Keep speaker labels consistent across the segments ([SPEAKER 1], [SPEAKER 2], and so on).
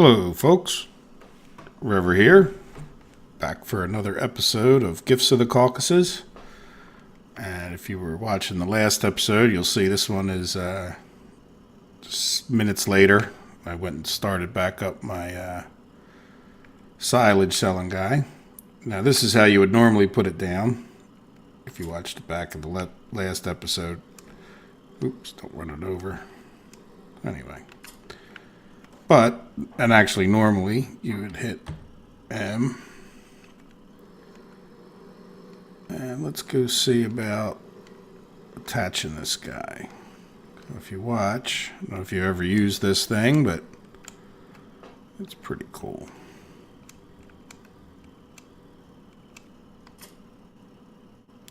[SPEAKER 1] Hello, folks. River here, back for another episode of Gifts of the Caucasus. And if you were watching the last episode, you'll see this one is just minutes later. I went and started back up my silage selling guy. Now, this is how you would normally put it down if you watched the back of the last episode. Oops, don't run it over. Anyway. And actually normally you would hit M. And let's go see about attaching this guy. If you watch, I don't know if you ever use this thing, but it's pretty cool.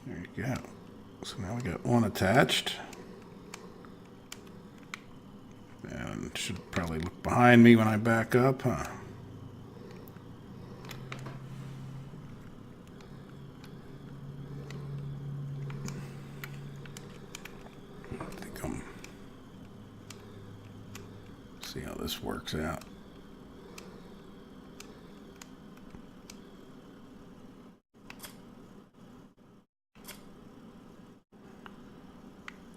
[SPEAKER 1] There you go. So now we got one attached. And should probably look behind me when I back up, huh? I think see how this works out.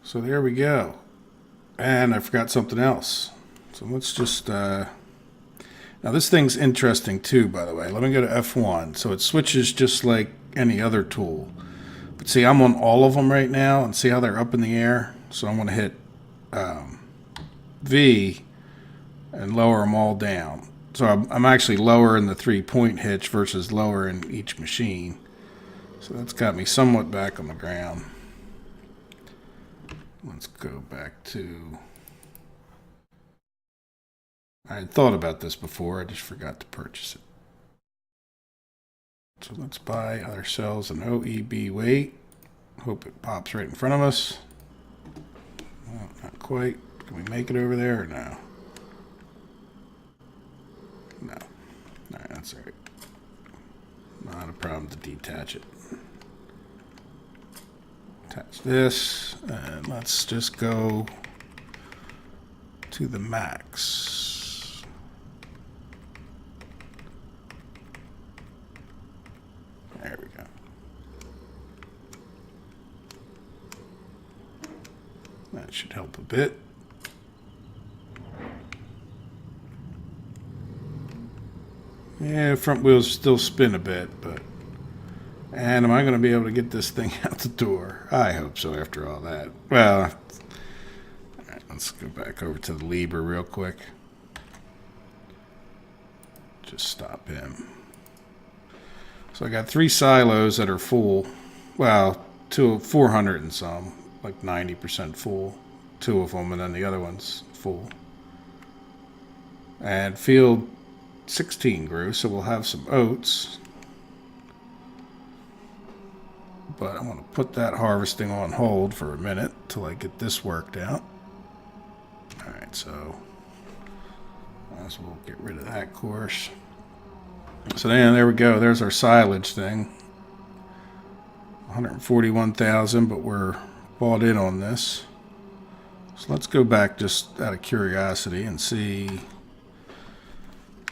[SPEAKER 1] So there we go. And I forgot something else. So let's just, now this thing's interesting too, by the way. Let me go to F1. So it switches just like any other tool. But see, I'm on all of them right now, and see how they're up in the air? So I'm going to hit V and lower them all down. So I'm actually lowering the 3-point hitch versus lowering each machine. So that's got me somewhat back on the ground. Let's go back to... I had thought about this before, I just forgot to purchase it. So let's buy ourselves an OEB weight. Hope it pops right in front of us. Well, not quite. Can we make it over there or no? No. Alright, that's alright. Not a problem to detach it. Attach this, and let's just go to the max. There we go. That should help a bit. Yeah, front wheels still spin a bit, but... And am I going to be able to get this thing out the door? I hope so after all that. Well, all right, let's go back over to the lever real quick. Just stop him. So I got 3 silos that are full. Well, 400 and some, like 90% full. 2 of them, and then the other one's full. And field 16 grew, so we'll have some oats. But I'm going to put that harvesting on hold for a minute till I get this worked out. Alright, so might as well get rid of that course. So then there we go. There's our silage thing. 141,000, but we're bought in on this. So let's go back just out of curiosity and see,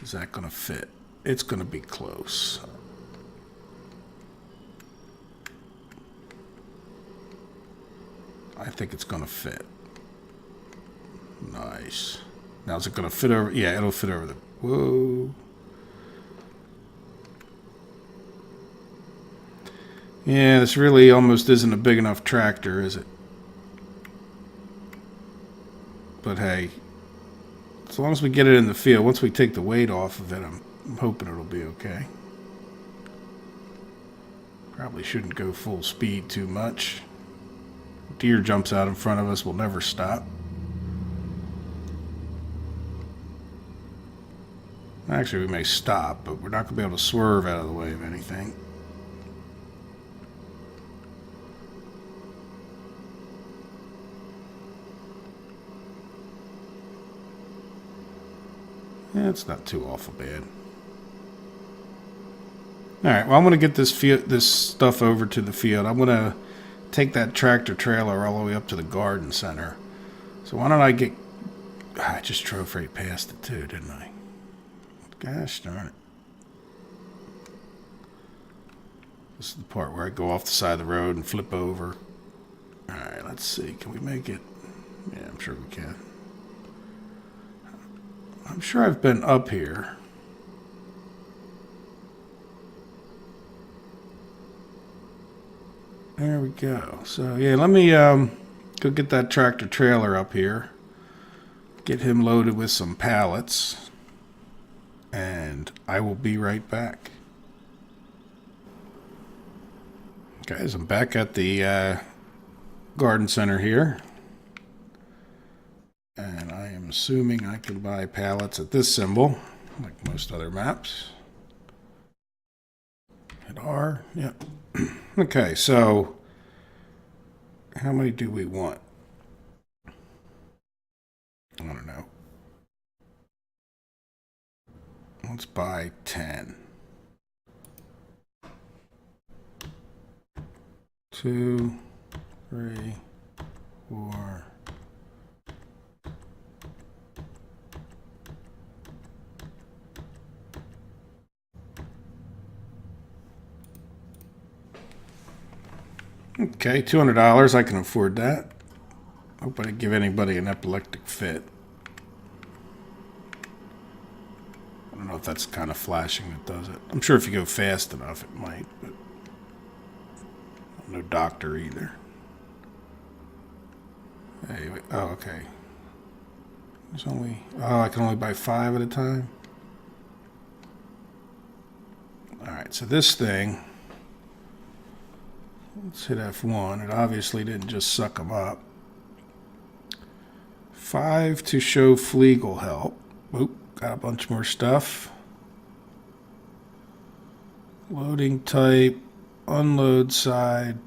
[SPEAKER 1] is that going to fit? It's going to be close. I think it's going to fit. Nice. Now is it going to fit over? Yeah, it'll fit over the... Whoa. Yeah, this really almost isn't a big enough tractor, is it? But hey, as long as we get it in the field, once we take the weight off of it, I'm hoping it'll be okay. Probably shouldn't go full speed too much. Deer jumps out in front of us, we'll never stop. Actually, we may stop, but we're not going to be able to swerve out of the way of anything. Yeah, it's not too awful bad. Alright, well, I'm going to get this stuff over to the field. I'm going to take that tractor trailer all the way up to the garden center. So why don't I just drove right past it too, didn't I? Gosh darn it. This is the part where I go off the side of the road and flip over. Alright, let's see. Can we make it? Yeah, I'm sure we can. I'm sure I've been up here. There we go. So, yeah, let me go get that tractor trailer up here. Get him loaded with some pallets. And I will be right back. Guys, I'm back at the garden center here. And I am assuming I can buy pallets at this symbol, like most other maps. Hit R, yep. Okay, so how many do we want? I don't know. Let's buy 10. 2, 3, 4. Okay, $200. I can afford that. Hope I didn't give anybody an epileptic fit. I don't know if that's kind of flashing that does it. I'm sure if you go fast enough, it might, but I'm no doctor either. Hey, wait. Oh, okay. There's only... Oh, I can only buy 5 at a time? Alright, so this thing... Let's hit F1. It obviously didn't just suck them up. 5 to show fleet will help. Oop, got a bunch more stuff. Loading type, unload side,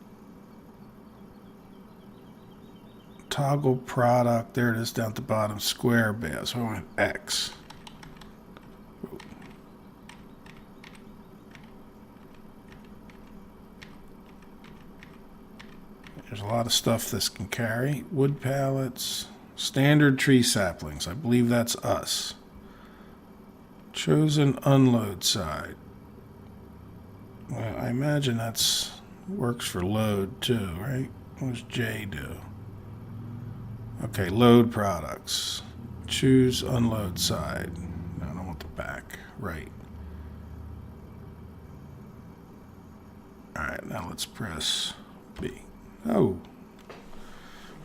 [SPEAKER 1] toggle product. There it is down at the bottom. Square base. So I want X. There's a lot of stuff this can carry. Wood pallets, standard tree saplings. I believe that's us. Chosen unload side. Well, I imagine that's works for load too, right? What does J do? Okay, load products. Choose unload side. No, I don't want the back. Right. Alright, now let's press B. Oh,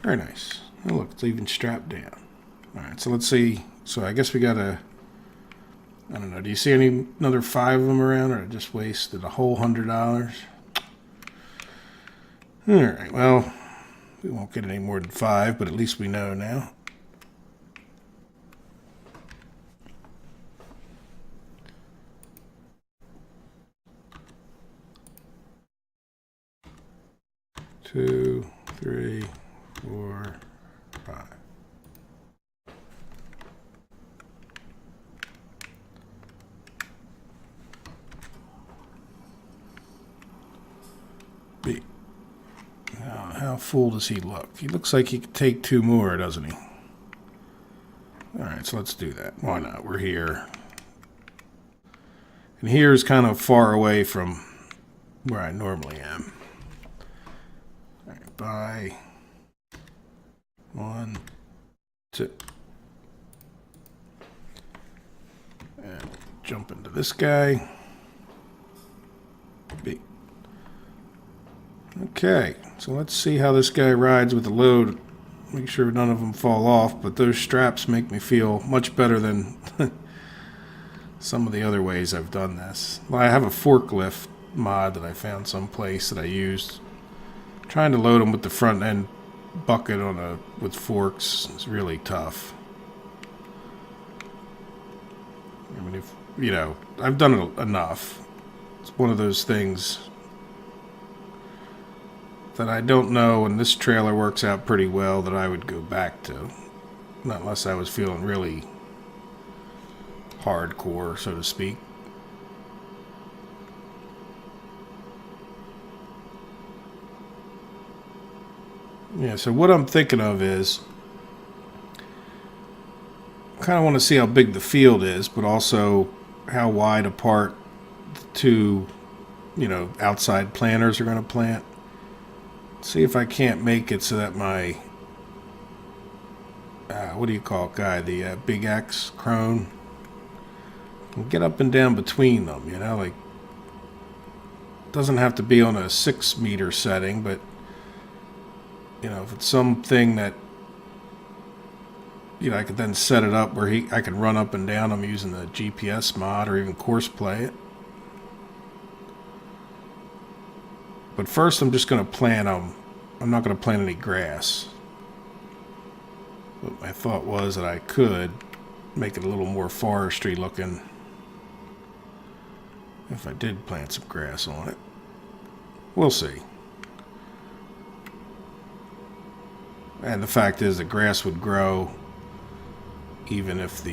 [SPEAKER 1] very nice. Oh, look, it's even strapped down. Alright, so let's see. So I guess we gotta, I don't know, do you see another 5 of them around, or I just wasted a whole $100? Alright, well, we won't get any more than 5, but at least we know now. Two, 3, 4, 5. B. Now, how full does he look? He looks like he could take 2 more, doesn't he? Alright, so let's do that. Why not? We're here. And here is kind of far away from where I normally am. Alright, buy 1, 2. And jump into this guy. B. Okay, so let's see how this guy rides with the load. Make sure none of them fall off, but those straps make me feel much better than some of the other ways I've done this. Well, I have a forklift mod that I found someplace that I used. Trying to load them with the front end bucket on with forks is really tough. I mean, if you know, I've done it enough. It's one of those things that I don't know, and this trailer works out pretty well, that I would go back to. Not unless I was feeling really hardcore, so to speak. Yeah, so what I'm thinking of is, I kind of want to see how big the field is, but also how wide apart the two, outside planters are going to plant. See if I can't make it so that my, what do you call it, guy, the big X crone, can get up and down between them, like, doesn't have to be on a 6 meter setting, but, if it's something that, I could then set it up where I can run up and down them using the GPS mod or even course play it. But first I'm just going to plant them. I'm not going to plant any grass. But my thought was that I could make it a little more forestry looking if I did plant some grass on it. We'll see. And the fact is the grass would grow even if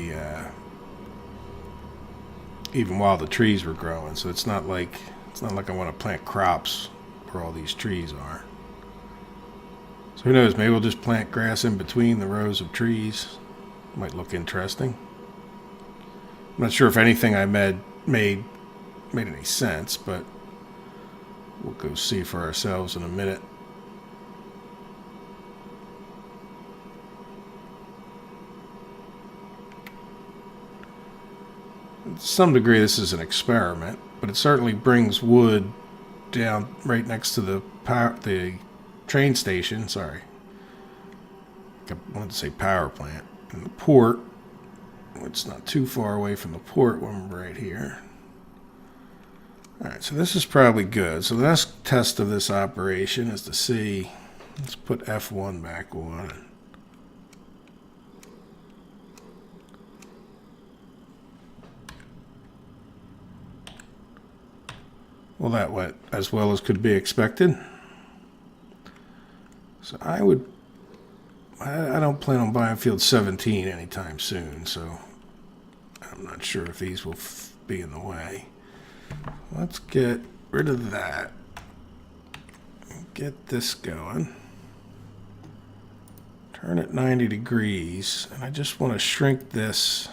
[SPEAKER 1] even while the trees were growing. So it's not like I want to plant crops where all these trees are. So who knows, maybe we'll just plant grass in between the rows of trees. Might look interesting. I'm not sure if anything I made any sense, but we'll go see for ourselves in a minute. To some degree this is an experiment, but it certainly brings wood down right next to the train station. Sorry, I wanted to say power plant. And the port, it's not too far away from the port when we're right here. Alright, so this is probably good. So the next test of this operation is to see, let's put F1 back on. Well, that went as well as could be expected. So I don't plan on buying field 17 anytime soon, so I'm not sure if these will be in the way. Let's get rid of that. Get this going. Turn it 90 degrees, and I just want to shrink this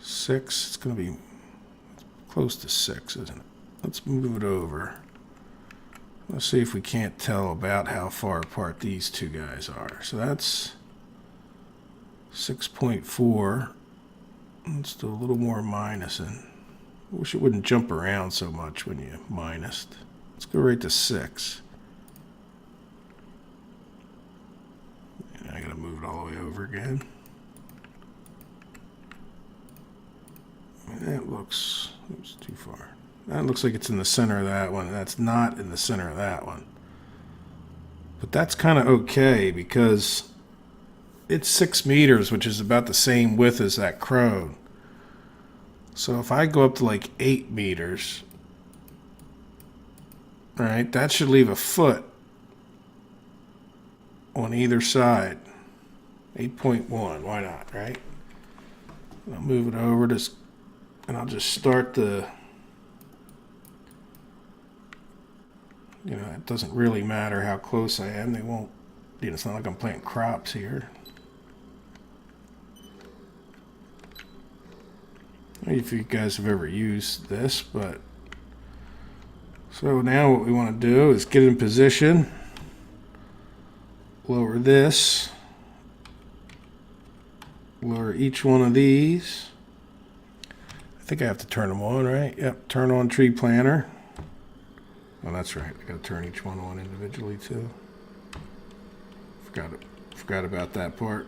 [SPEAKER 1] 6. It's going to be close to 6, isn't it? Let's move it over. Let's see if we can't tell about how far apart these two guys are. So that's 6.4. Let's do a little more minusing. I wish it wouldn't jump around so much when you minused. Let's go right to 6. And I gotta move it all the way over again. That looks too far. That looks like it's in the center of that one. That's not in the center of that one. But that's kind of okay because it's 6 meters, which is about the same width as that crone. So if I go up to like 8 meters, all right, that should leave a foot on either side. 8.1, why not, right? I'll move it over to, and I'll just start the, it doesn't really matter how close I am. They won't, it's not like I'm planting crops here. If you guys have ever used this, but so now what we want to do is get in position, lower this, lower each one of these. I think I have to turn them on, right? Yep, turn on tree planter. Oh, that's right. I got to turn each one on individually too. Forgot about that part.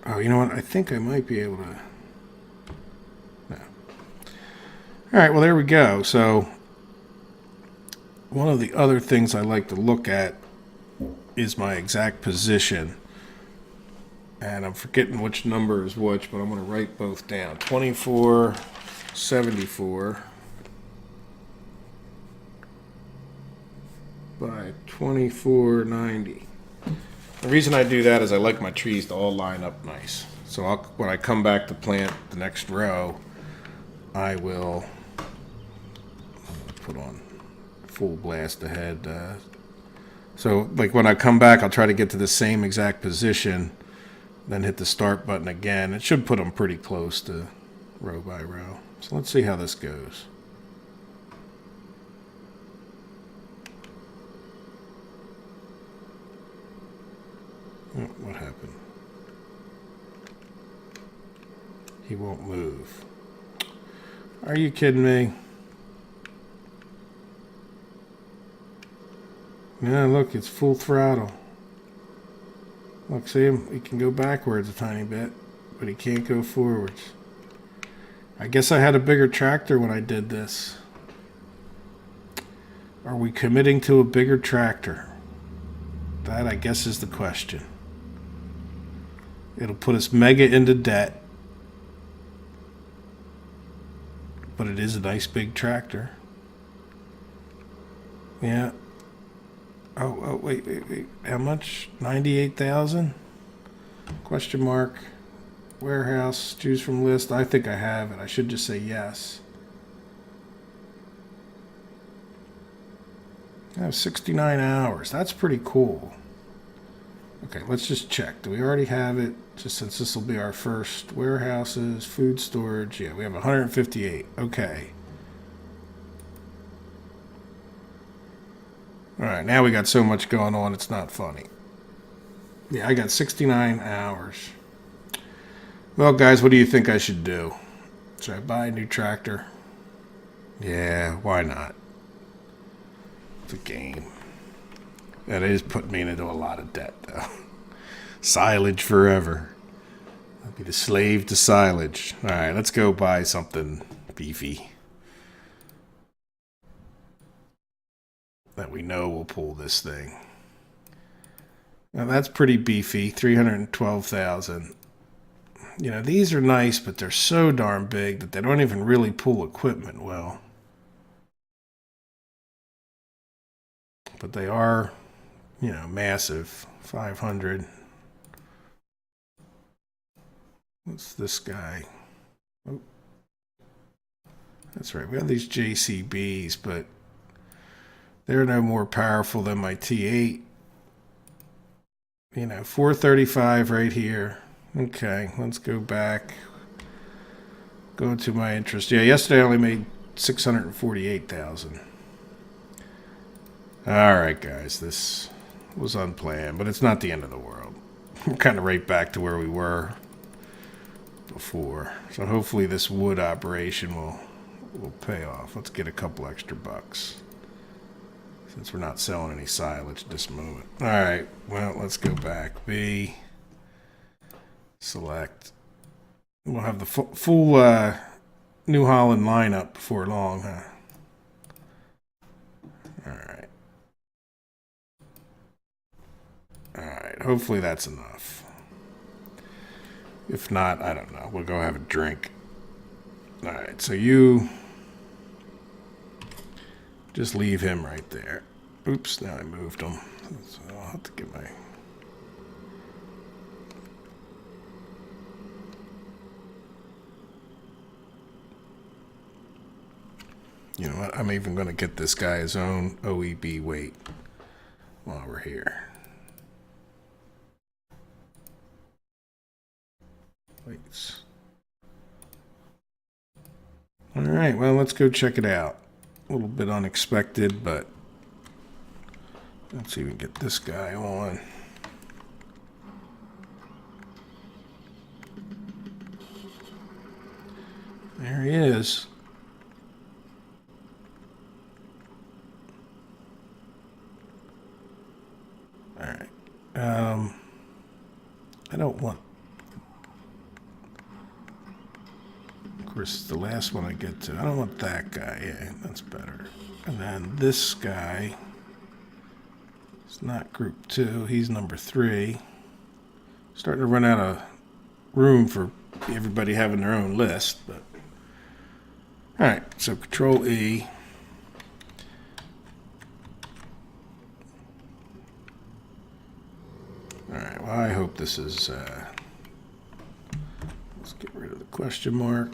[SPEAKER 1] Oh, you know what? I think I might be able to. No. All right. Well, there we go. So one of the other things I like to look at is my exact position. And I'm forgetting which number is which, but I'm going to write both down. 2474 by 2490. The reason I do that is I like my trees to all line up nice. So when I come back to plant the next row, I will put on full blast ahead. So like when I come back, I'll try to get to the same exact position Then hit the start button again. It should put them pretty close to row by row. So let's see how this goes. Oh, what happened? He won't move. Are you kidding me? Yeah, look, it's full throttle. Look, see him? He can go backwards a tiny bit, but he can't go forwards. I guess I had a bigger tractor when I did this. Are we committing to a bigger tractor? That, I guess, is the question. It'll put us mega into debt. But it is a nice big tractor. Yeah. Oh, wait. How much? 98,000? Question mark. Warehouse. Choose from list. I think I have it. I should just say yes. I have 69 hours. That's pretty cool. Okay, let's just check. Do we already have it? Just since this will be our first. Warehouses, food storage. Yeah, we have 158. Okay. Alright, now we got so much going on, it's not funny. Yeah, I got 69 hours. Well, guys, what do you think I should do? Should I buy a new tractor? Yeah, why not? It's a game. That is putting me into a lot of debt, though. Silage forever. I'll be the slave to silage. Alright, let's go buy something beefy that we know will pull this thing. Now that's pretty beefy, 312,000. You know, these are nice, but they're so darn big that they don't even really pull equipment well. But they are, you know, massive. 500. What's this guy? Oh. That's right, we have these JCBs, but they're no more powerful than my T8. You know, 435 right here. Okay, let's go back. Go to my interest. Yeah, yesterday I only made 648,000. Alright, guys, this was unplanned, but it's not the end of the world. We're kind of right back to where we were before. So hopefully this wood operation will pay off. Let's get a couple extra bucks, since we're not selling any silage at this moment. Alright, well, let's go back. B. Select. We'll have the full New Holland lineup before long, huh? Alright. Alright, hopefully that's enough. If not, I don't know. We'll go have a drink. Alright, so you just leave him right there. Oops, now I moved him. So I'll have to get my... You know what? I'm even going to get this guy his own OEB weight while we're here. Weights. Alright, well, let's go check it out. A little bit unexpected, but let's even get this guy on. There he is. Alright. I don't want... Of course, the last one I get to. I don't want that guy. Yeah, that's better. And then this guy is not group 2. He's number 3. Starting to run out of room for everybody having their own list, but... Alright, so Control E. Alright, well, I hope this is, let's get rid of the question mark.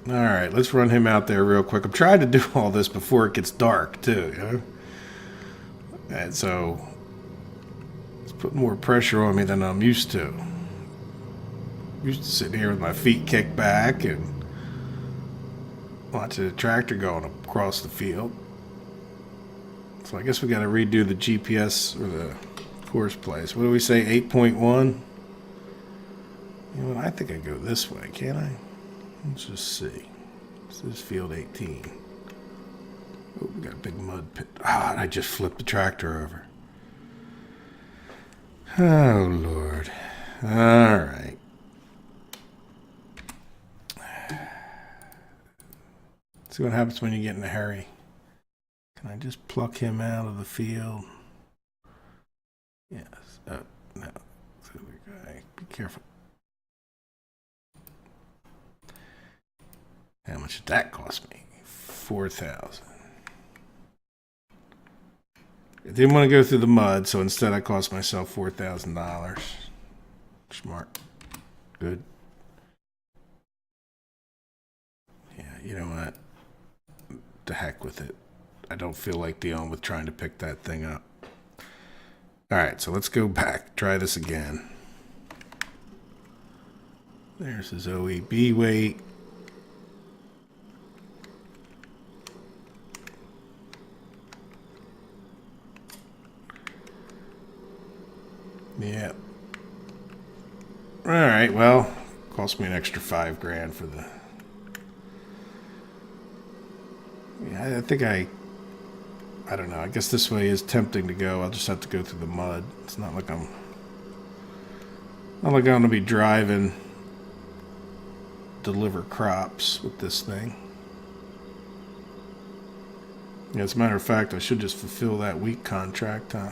[SPEAKER 1] Alright, let's run him out there real quick. I'm trying to do all this before it gets dark, too, you know? And so it's putting more pressure on me than I'm used to. I'm used to sitting here with my feet kicked back and watching the tractor going across the field. So I guess we got to redo the GPS or the course place. What do we say, 8.1? You know what, I think I go this way, can't I? Let's just see. This is field 18. Oh, we got a big mud pit. Ah, I just flipped the tractor over. Oh, Lord. All right. See what happens when you get in a hurry. Can I just pluck him out of the field? Yes. Oh, no. Be careful. How much did that cost me? $4,000. I didn't want to go through the mud, so instead I cost myself $4,000. Smart. Good. Yeah, you know what? The heck with it. I don't feel like dealing with trying to pick that thing up. Alright, so let's go back. Try this again. There's his OEB weight. Yeah. Alright, well, cost me an extra $5,000 for the... Yeah, I think I don't know. I guess this way is tempting to go. I'll just have to go through the mud. It's not like I'm going to be driving, deliver crops with this thing. Yeah, as a matter of fact, I should just fulfill that week contract, huh?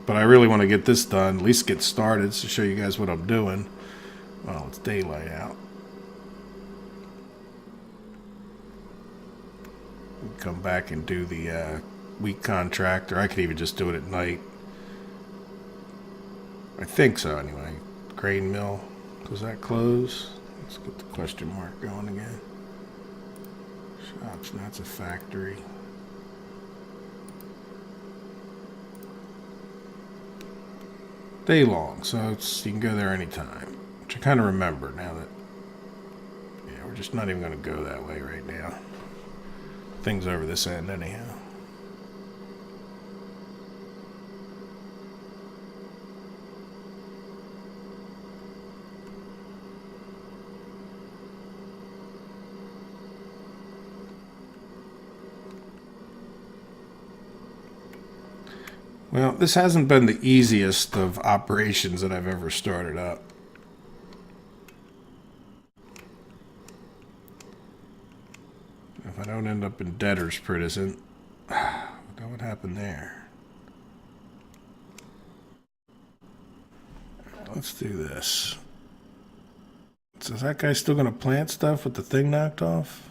[SPEAKER 1] But I really want to get this done, at least get started to show you guys what I'm doing. Well, it's daylight out. Come back and do the week contract, or I could even just do it at night. I think so, anyway. Grain mill, does that close? Let's get the question mark going again. Shops, that's a factory. Day long, so you can go there anytime, which I kind of remember now that, yeah, we're just not even going to go that way right now. Things over this end anyhow. Well, this hasn't been the easiest of operations that I've ever started up. If I don't end up in debtor's prison, what happened there? Let's do this. So is that guy still going to plant stuff with the thing knocked off?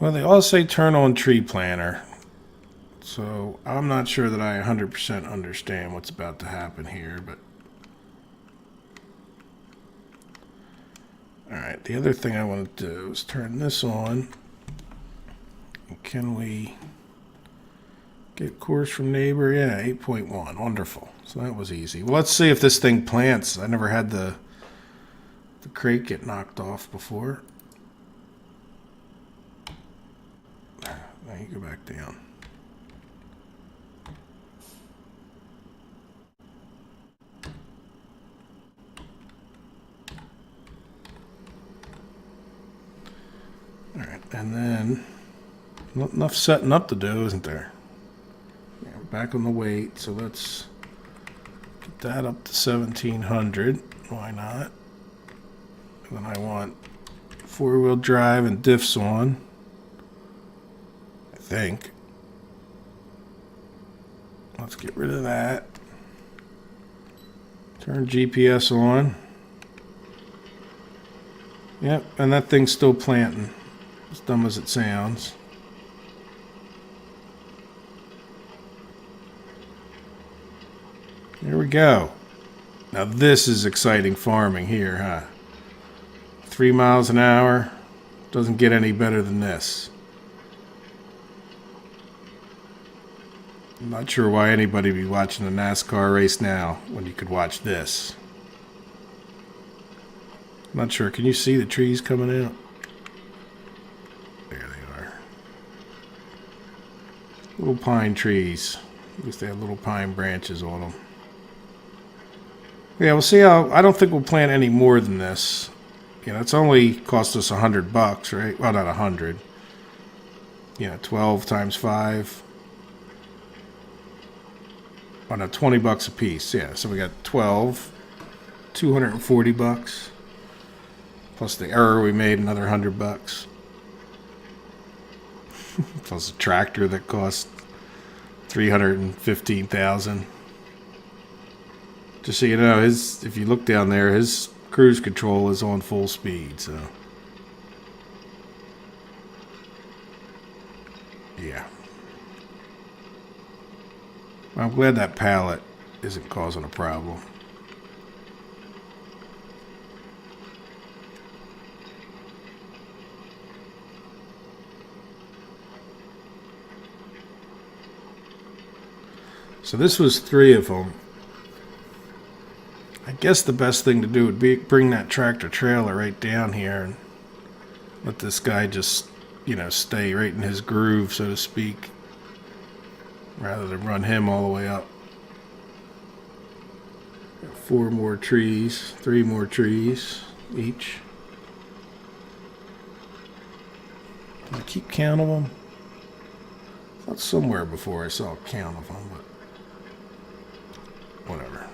[SPEAKER 1] Well, they all say turn on tree planter, so I'm not sure that I 100% understand what's about to happen here, but... Alright, the other thing I want to do is turn this on. Can we get course from neighbor? Yeah, 8.1. Wonderful. So that was easy. Well, let's see if this thing plants. I never had the crate get knocked off before. Now you go back down. All right, and then not enough setting up to do, isn't there? Yeah, we're back on the weight, so let's get that up to 1700. Why not? And then I want four-wheel drive and diffs on. I think. Let's get rid of that. Turn GPS on. Yep, and that thing's still planting. As dumb as it sounds. There we go. Now this is exciting farming here, huh? 3 miles an hour. Doesn't get any better than this. I'm not sure why anybody would be watching a NASCAR race now when you could watch this. I'm not sure. Can you see the trees coming out? There they are. Little pine trees. At least they have little pine branches on them. Yeah, we'll see how... I don't think we'll plant any more than this. You know, it's only cost us $100, right? Well, not 100. Yeah, 12 times 5. Oh, no, $20 a piece. Yeah, so we got 12. $240. Plus the error we made, another $100. Plus a tractor that cost $315,000. Just so you know, if you look down there, his cruise control is on full speed, so yeah. I'm glad that pallet isn't causing a problem. So this was 3 of them. I guess the best thing to do would be bring that tractor trailer right down here and let this guy just, you know, stay right in his groove, so to speak, rather than run him all the way up. Got 4 more trees, 3 more trees each. Did I keep count of them? I thought somewhere before I saw a count of them, but whatever.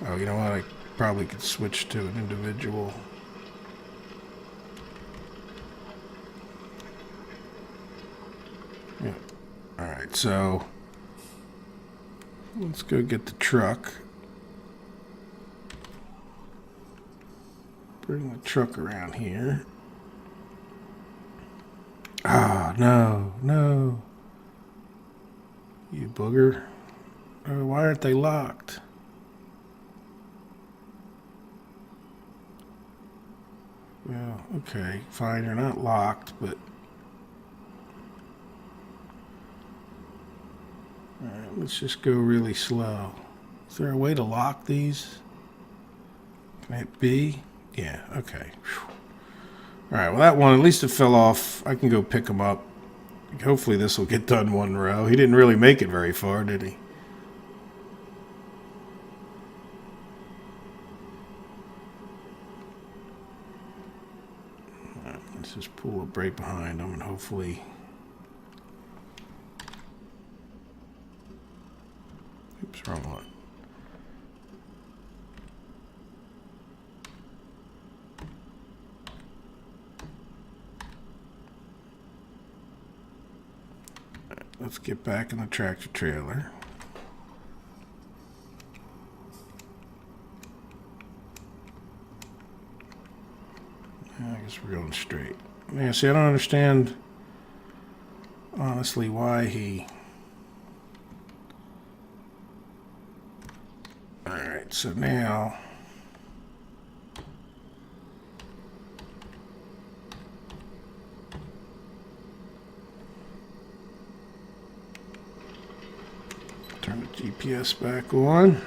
[SPEAKER 1] Oh, you know what? I probably could switch to an individual. Yeah. Alright, so let's go get the truck. Bring the truck around here. Ah, no, no. You booger. Oh, why aren't they locked? Well, okay, fine, you're not locked, but... Alright, let's just go really slow. Is there a way to lock these? Can I hit B? Yeah, okay. Alright, well that one, at least it fell off. I can go pick him up. Hopefully this will get done one row. He didn't really make it very far, did he? Let's just pull up right behind him and hopefully... Oops, wrong one. Let's get back in the tractor trailer. I guess we're going straight. Yeah, see, I don't understand, honestly, why he... Alright, so now... Turn the GPS back on.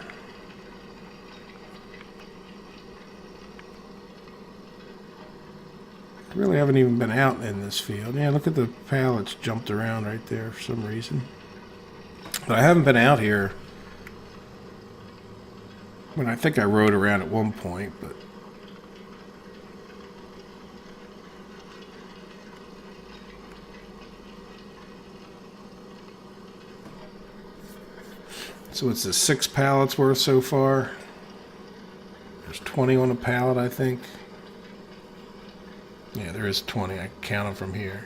[SPEAKER 1] Really haven't even been out in this field. Yeah, look at the pallets jumped around right there for some reason. But I haven't been out here. When I think I rode around at one point, but... So it's the 6 pallets worth so far. There's 20 on a pallet, I think. Yeah, there is 20. I can count them from here.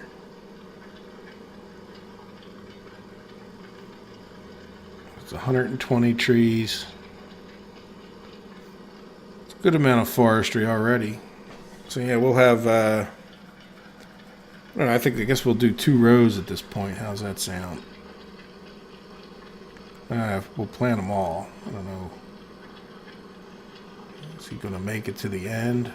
[SPEAKER 1] It's 120 trees. It's a good amount of forestry already. So yeah, we'll have I don't know, I guess we'll do 2 rows at this point. How's that sound? We'll plant them all. I don't know. Is he going to make it to the end?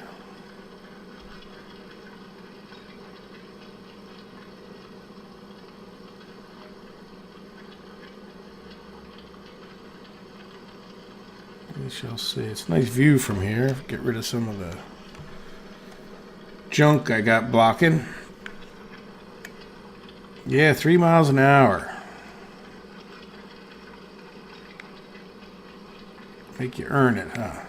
[SPEAKER 1] We shall see. It's a nice view from here. Get rid of some of the junk I got blocking. Yeah, 3 miles an hour. Make you earn it, huh?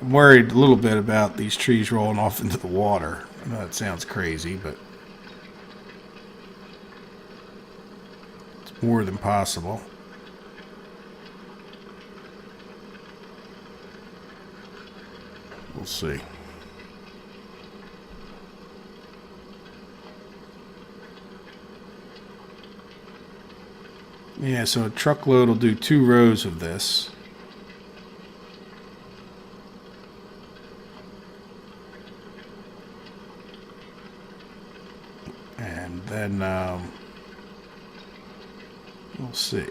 [SPEAKER 1] I'm worried a little bit about these trees rolling off into the water. I know that sounds crazy, but it's more than possible. We'll see. Yeah, so a truckload will do 2 rows of this. And then we'll see.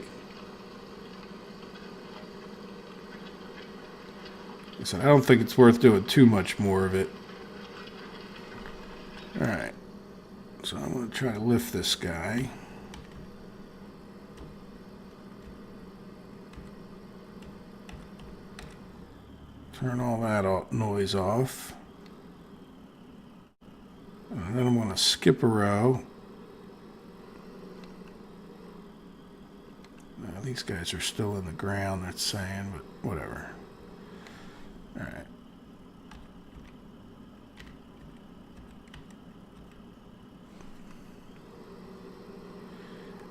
[SPEAKER 1] So I don't think it's worth doing too much more of it. Alright. So I'm going to try to lift this guy. Turn all that noise off. And then I'm going to skip a row. Now, these guys are still in the ground, that's saying, but whatever. Alright.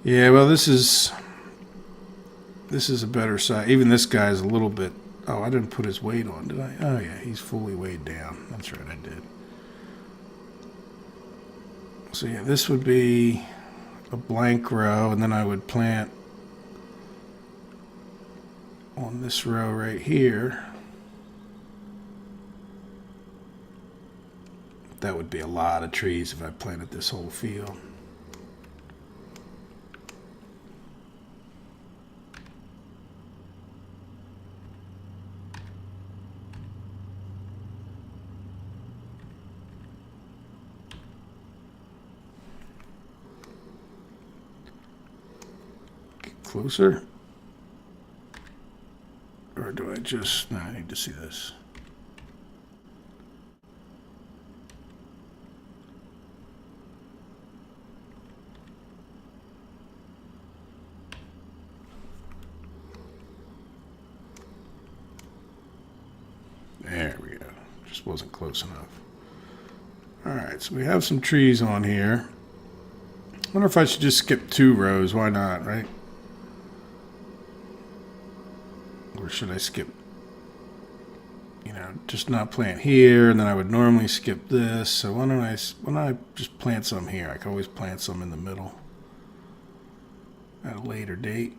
[SPEAKER 1] Yeah, well, this is a better size. Even this guy's a little bit... Oh, I didn't put his weight on, did I? Oh, yeah, he's fully weighed down. That's right, I did. So, yeah, this would be a blank row, and then I would plant on this row right here. That would be a lot of trees if I planted this whole field. Closer? Or do I just... No, I need to see this. There we go. Just wasn't close enough. Alright, so we have some trees on here. I wonder if I should just skip 2 rows. Why not, right? Or should I skip, you know, just not plant here, and then I would normally skip this. So why don't I just plant some here? I can always plant some in the middle at a later date.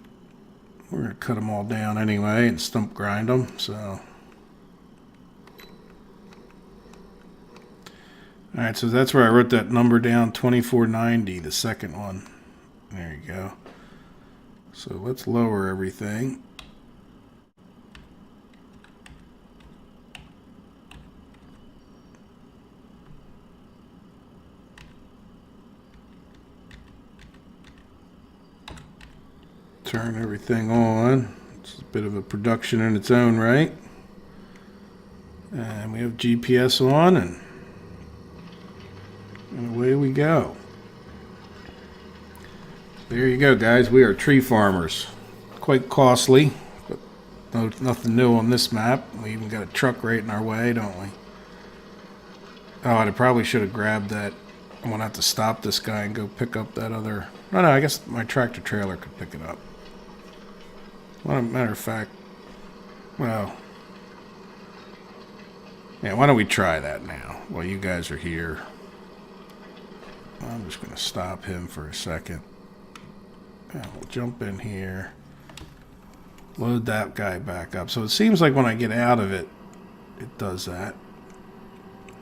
[SPEAKER 1] We're going to cut them all down anyway and stump grind them, so. Alright, so that's where I wrote that number down, 2490, the second one. There you go. So let's lower everything. Turn everything on. It's a bit of a production in its own right. And we have GPS on, and away we go. There you go, guys. We are tree farmers. Quite costly, but nothing new on this map. We even got a truck right in our way, don't we? Oh, I probably should have grabbed that. I'm going to have to stop this guy and go pick up that other... No, I guess my tractor trailer could pick it up. Well, matter of fact, well, yeah, why don't we try that now while you guys are here? I'm just going to stop him for a second. And we'll jump in here. Load that guy back up. So it seems like when I get out of it, it does that.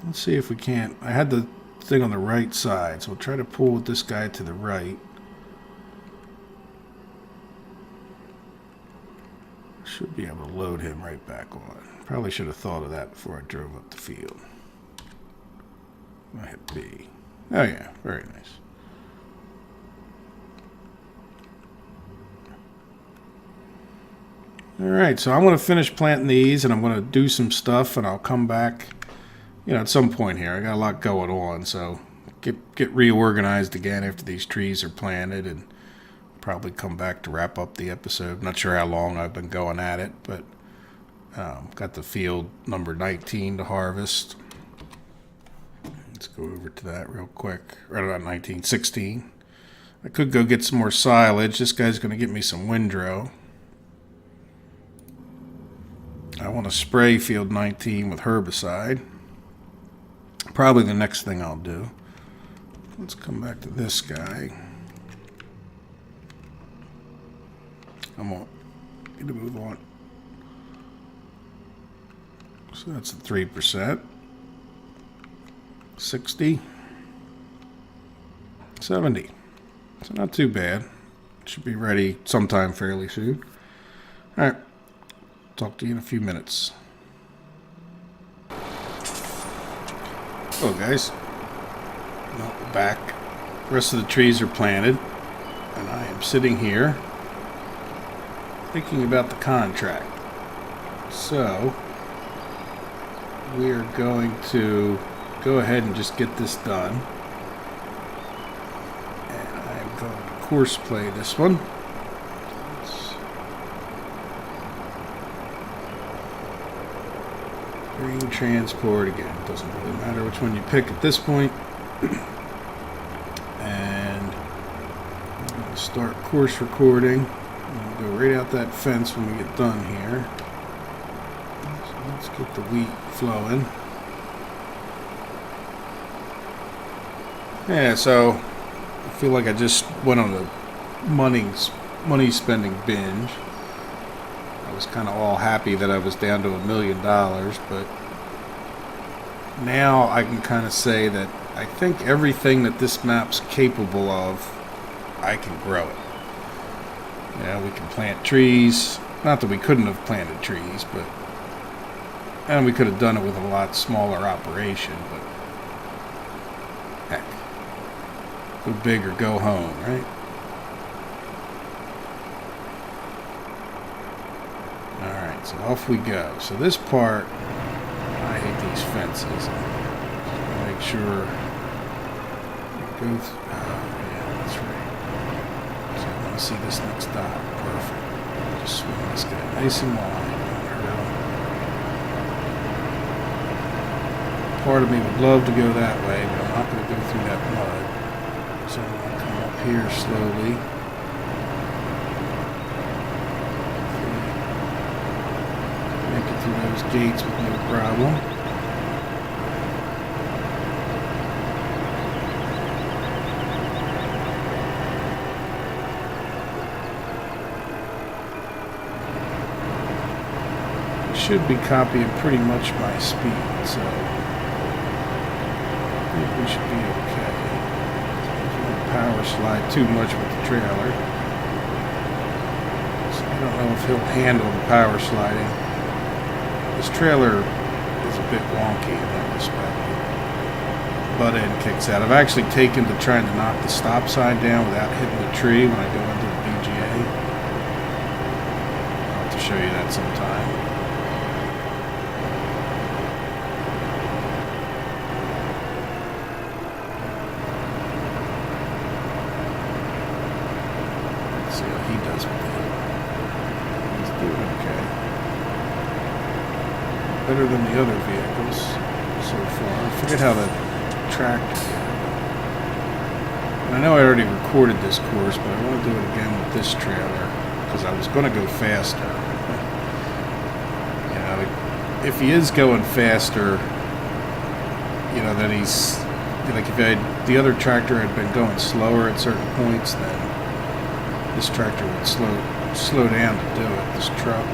[SPEAKER 1] Let's see if we can't. I had the thing on the right side. So we'll try to pull with this guy to the right. Should be able to load him right back on. Probably should have thought of that before I drove up the field. I hit B. Oh yeah, very nice. Alright, so I'm going to finish planting these and I'm going to do some stuff and I'll come back, at some point here. I got a lot going on, so get reorganized again after these trees are planted and probably come back to wrap up the episode. Not sure how long I've been going at it, but got the field number 19 to harvest. Let's go over to that real quick. Right about 19, 16. I could go get some more silage. This guy's going to get me some windrow. I want to spray field 19 with herbicide. Probably the next thing I'll do. Let's come back to this guy. Come on. Get to move on. So that's the 3%. 60. 70. So not too bad. Should be ready sometime fairly soon. Alright. Talk to you in a few minutes. Oh, guys. No, back. The rest of the trees are planted. And I am sitting here thinking about the contract. So, we are going to go ahead and just get this done. And I am going to course play this one. Green transport again. Doesn't really matter which one you pick at this point. And I'm going to start course recording. I'm going to go right out that fence when we get done here. So let's get the wheat flowing. Yeah, so I feel like I just went on a money spending binge. I was kind of all happy that I was down to $1 million, but now I can kind of say that I think everything that this map's capable of, I can grow it. Yeah, we can plant trees. Not that we couldn't have planted trees, but and we could have done it with a lot smaller operation, but heck, go big or go home, right? Alright, so off we go. So this part, I hate these fences. Just make sure we go through. Oh, yeah, that's right. So I want to see this next dot. Perfect. Just swing this guy nice and wide. Part of me would love to go that way, but I'm not going to go through that mud. So I'm going to come up here slowly. Through those gates with no problem. It should be copying pretty much my speed, so I think we should be okay. Don't power slide too much with the trailer. So I don't know if he'll handle the power sliding. This trailer is a bit wonky in that respect. Butt end kicks out. I've actually taken to trying to knock the stop sign down without hitting the tree when I go into the BGA. I'll have to show you that sometime. Let's see how he does with it. He's doing okay. Better than the other vehicles so far. I forget how the tractor. And I know I already recorded this course, but I want to do it again with this trailer because I was going to go faster. If he is going faster, then he's like if the other tractor had been going slower at certain points, then this tractor would slow down to do it. This truck.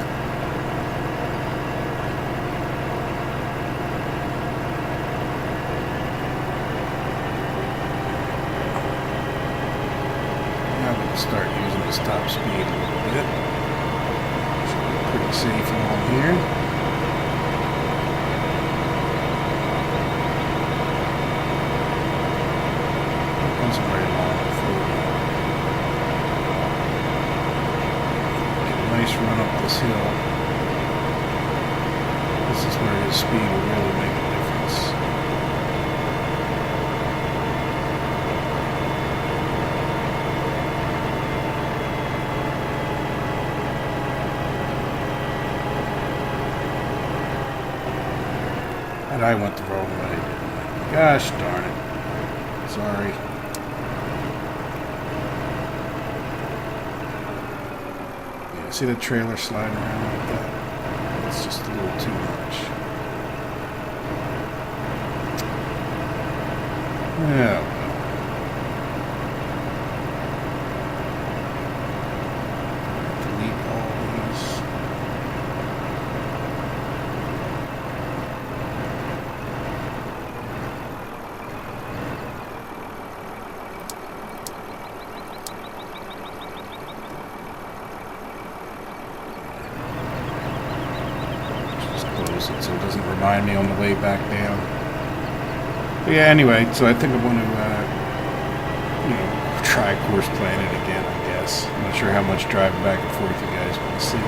[SPEAKER 1] safe along here. Wasn't very long before get a nice run up this hill. This is where his speed will really make a difference. And I went the wrong way. Gosh darn it. Sorry. Yeah, see the trailer sliding around like that? It's just a little too much. Yeah. Delete all these. So it doesn't remind me on the way back down. But yeah, anyway, so I think I want to, try course plan it again, I guess. I'm not sure how much driving back and forth you guys want to see.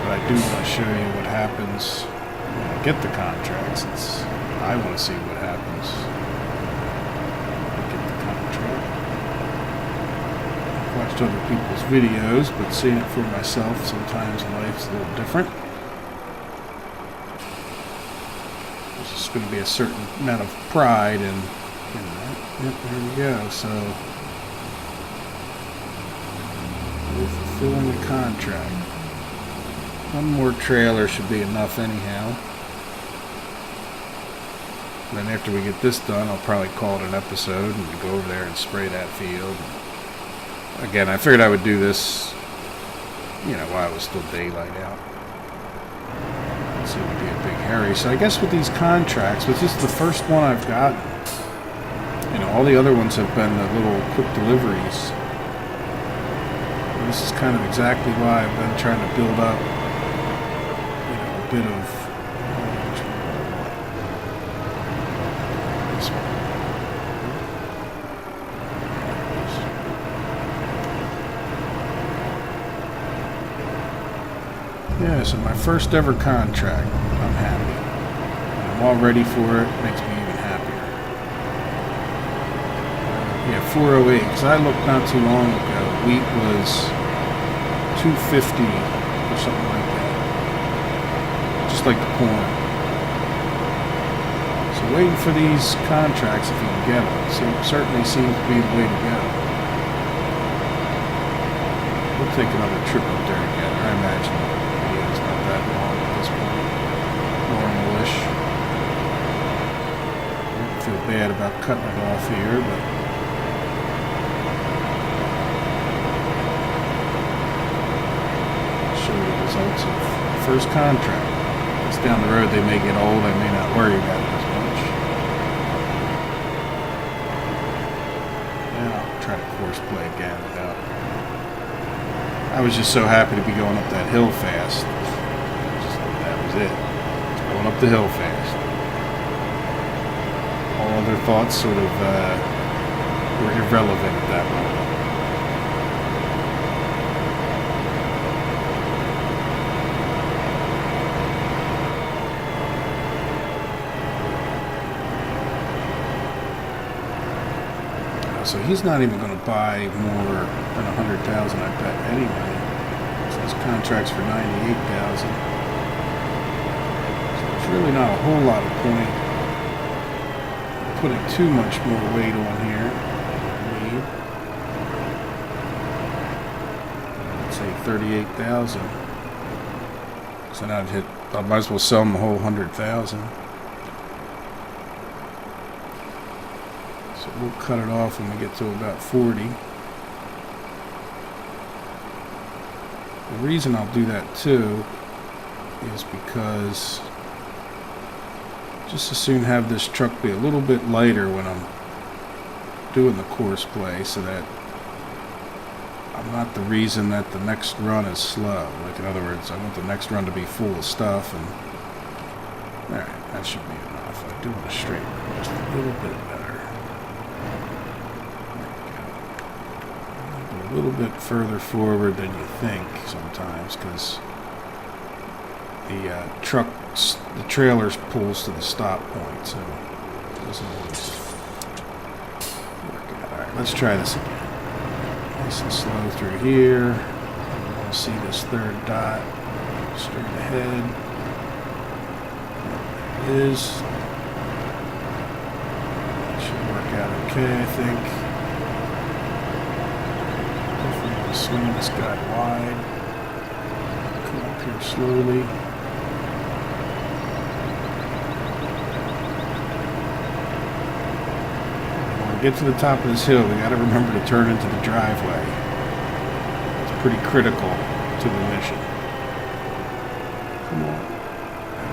[SPEAKER 1] But I do want to show you what happens when I get the contract, since I want to see what happens when I get the contract. I've watched other people's videos, but seeing it for myself sometimes in life's a little different. There's going to be a certain amount of pride in that. Yep, there we go. So we're fulfilling the contract. One more trailer should be enough anyhow. Then after we get this done, I'll probably call it an episode and go over there and spray that field. Again, I figured I would do this, while it was still daylight out. So it would be a big hurry. So I guess with these contracts, which is the first one I've gotten, all the other ones have been the little quick deliveries. And this is kind of exactly why I've been trying to build up, a bit of. This one. Yeah, so my first ever contract. I'm happy. I'm all ready for it. Makes me even happier. Yeah, 408. Because I looked not too long ago. Wheat was 250 or something like that. Just like the corn. So waiting for these contracts if you can get them. Certainly seems to be the way to go. We'll take another trip up there together, I imagine. It's not that long at this point. Normal-ish. I don't feel bad about cutting it off here, but I'll show you the results of the first contract. It's down the road, they may get old, I may not worry about it as much. And I'll try to course play again without. I was just so happy to be going up that hill fast. That was it. Going up the hill fast. All other thoughts sort of were irrelevant at that moment. So he's not even going to buy more than 100,000, I bet, anyway. So his contract's for 98,000. So there's really not a whole lot of point putting too much more weight on here. Let's say 38,000. So now I might as well sell him the whole 100,000. So we'll cut it off when we get to about 40. The reason I'll do that too is because just as soon have this truck be a little bit lighter when I'm doing the course play, so that I'm not the reason that the next run is slow. Like, in other words, I want the next run to be full of stuff, and alright, that should be enough. I do want to straighten it just a little bit better. There we go. A little bit further forward than you think sometimes, because the the trailers pulls to the stop point, so it doesn't always work out. Alright, let's try this again. Nice and slow through here. I want to see this third dot straight ahead. There it is. That should work out okay, I think. Definitely going to swing this guy wide. Come up here slowly. Get to the top of this hill, we got to remember to turn into the driveway. It's pretty critical to the mission. Come on.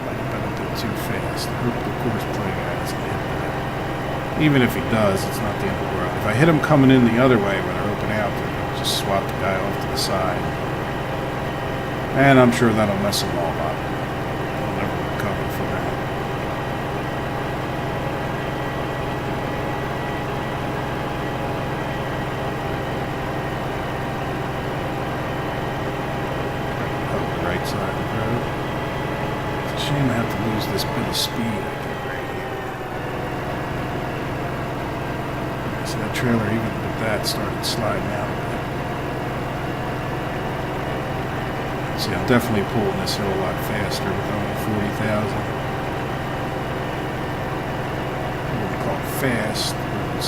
[SPEAKER 1] I better do it too fast. I hope the course play guy doesn't hit that. Even if he does, it's not the end of the world. If I hit him coming in the other way when they're open out, then I'll just swap the guy off to the side. And I'm sure that'll mess them all up. I'll never recover from that. Side of the road. It's a shame I have to lose this bit of speed I get right here. So that trailer, even with that, started sliding out a bit. See, I'm definitely pulling this hill a lot faster with only 40,000. I wouldn't call it fast, but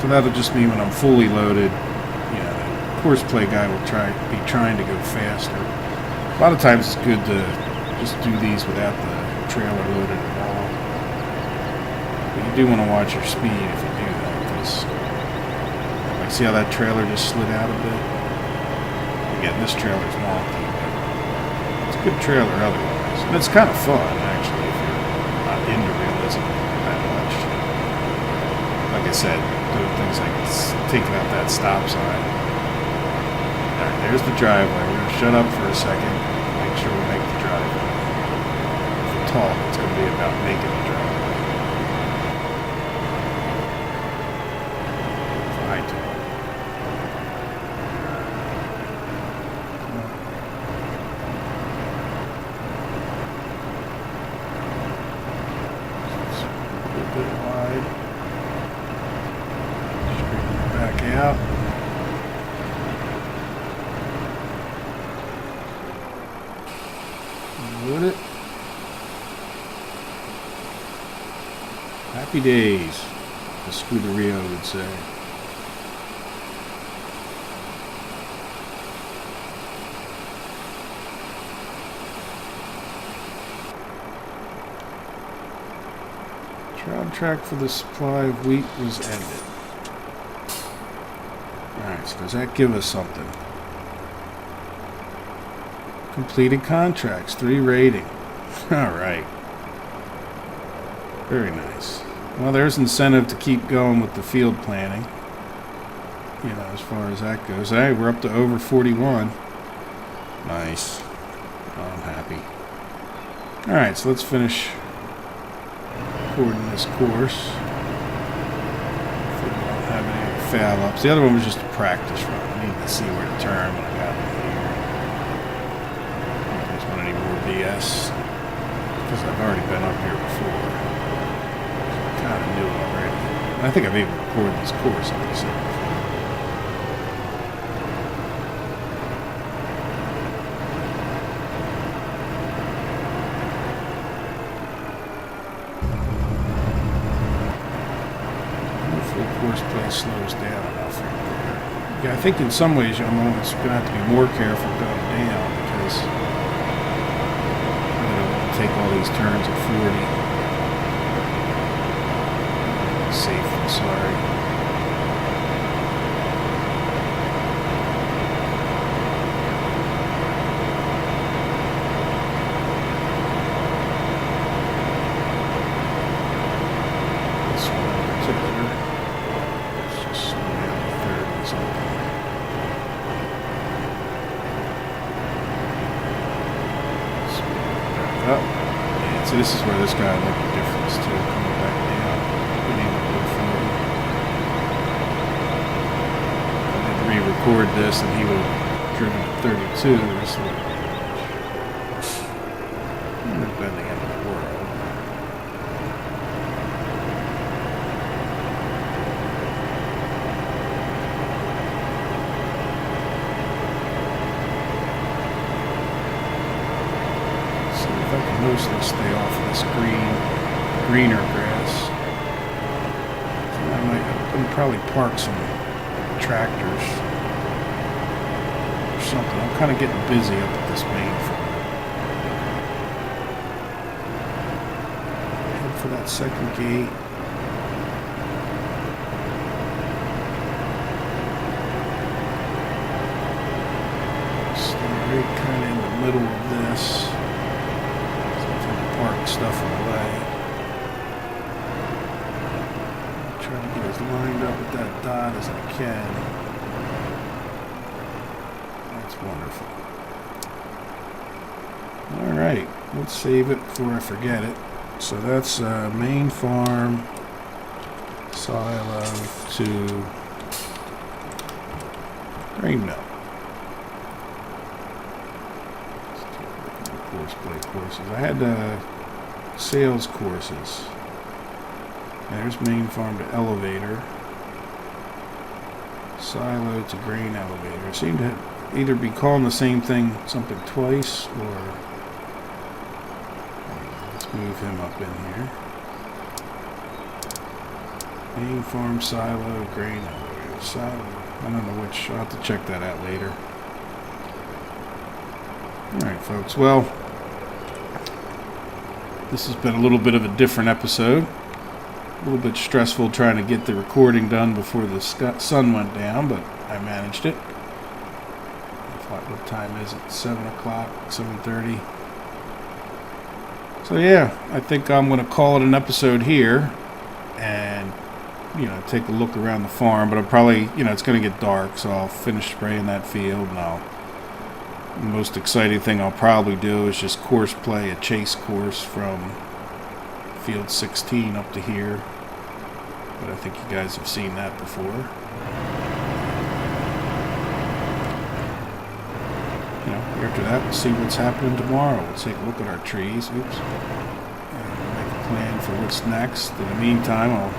[SPEAKER 1] so that'll just mean when I'm fully loaded, you know, the course play guy will be trying to go faster. A lot of times it's good to just do these without the trailer loaded at all. But you do want to watch your speed if you do that, because like, see how that trailer just slid out a bit? Again, this trailer's wonky, but it's a good trailer otherwise. And it's kind of fun, actually, if you're not into realism that much. Like I said, doing things like taking out that stop sign. Alright, there's the driveway. We're going to shut up for a second. Make sure we make the driveway. For talk, it's going to be about making the driveway. If I talk. It's a little bit wide. Straighten it back out. Would it? Happy days, the Scuderia would say. Trout track for the supply of wheat was ended. Alright, so does that give us something? Completed contracts, 3 rating. Alright. Very nice. Well, there's incentive to keep going with the field planning. You know, as far as that goes. Hey, we're up to over 41. Nice. Oh, I'm happy. Alright, so let's finish recording this course. If we don't have any foul ups. The other one was just a practice run. I needed to see where to turn when I got in here. BS, because I've already been up here before. I kind of knew already. I think I've even recorded this course, like I said before. Hopefully course play slows down enough right there. Yeah, I think in some ways I'm almost going to have to be more careful going down, because take all these turns at 40. Safe, I'm sorry. This one in particular, let's just slow down to 30 something. Oh, yeah, so this is where this guy looked the difference too, coming back down, being able to go forward. I did re-record this and he would have driven at 32, this would have been the end of the world. If I can mostly stay off of this greener grass. So I'm gonna probably park some tractors or something. I'm kind of getting busy up at this main farm. Head for that second gate. Stay right kind of in the middle of this. Park stuff in the way. Try to get as lined up with that dot as I can. That's wonderful. Alright, let's save it before I forget it. So that's main farm, silo to grain mill. Play courses. I had sales courses. There's main farm to elevator, silo to grain elevator. I seem to either be calling the same thing something twice, or let's move him up in here. Main farm, silo, grain elevator, silo. I don't know which. I'll have to check that out later. Alright folks, well, this has been a little bit of a different episode. A little bit stressful trying to get the recording done before the sun went down, but I managed it. What time is it? 7 o'clock, 7:30. So yeah, I think I'm going to call it an episode here and, take a look around the farm, but I'm probably, it's going to get dark, so I'll finish spraying that field and the most exciting thing I'll probably do is just course play a chase course from field 16 up to here. But I think you guys have seen that before. After that, we'll see what's happening tomorrow. We'll take a look at our trees. Oops. And make a plan for what's next. In the meantime, I'll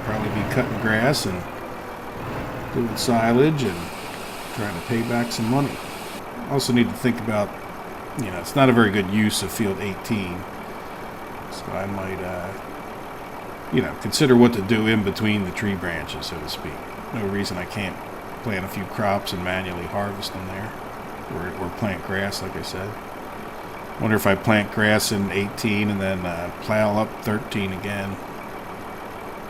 [SPEAKER 1] probably be cutting grass and doing silage and trying to pay back some money. Also need to think about, it's not a very good use of field 18, so I might, consider what to do in between the tree branches, so to speak. No reason I can't plant a few crops and manually harvest them there, or plant grass, like I said. Wonder if I plant grass in 18 and then plow up 13 again.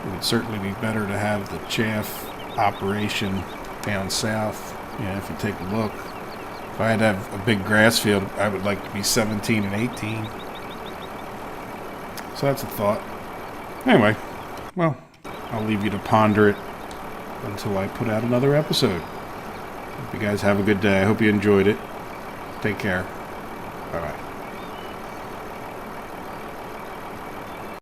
[SPEAKER 1] It would certainly be better to have the chaff operation down south. If you take a look. If I had to have a big grass field, I would like to be 17 and 18. So that's a thought. Anyway, well, I'll leave you to ponder it until I put out another episode. Hope you guys have a good day. I hope you enjoyed it. Take care. Bye-bye.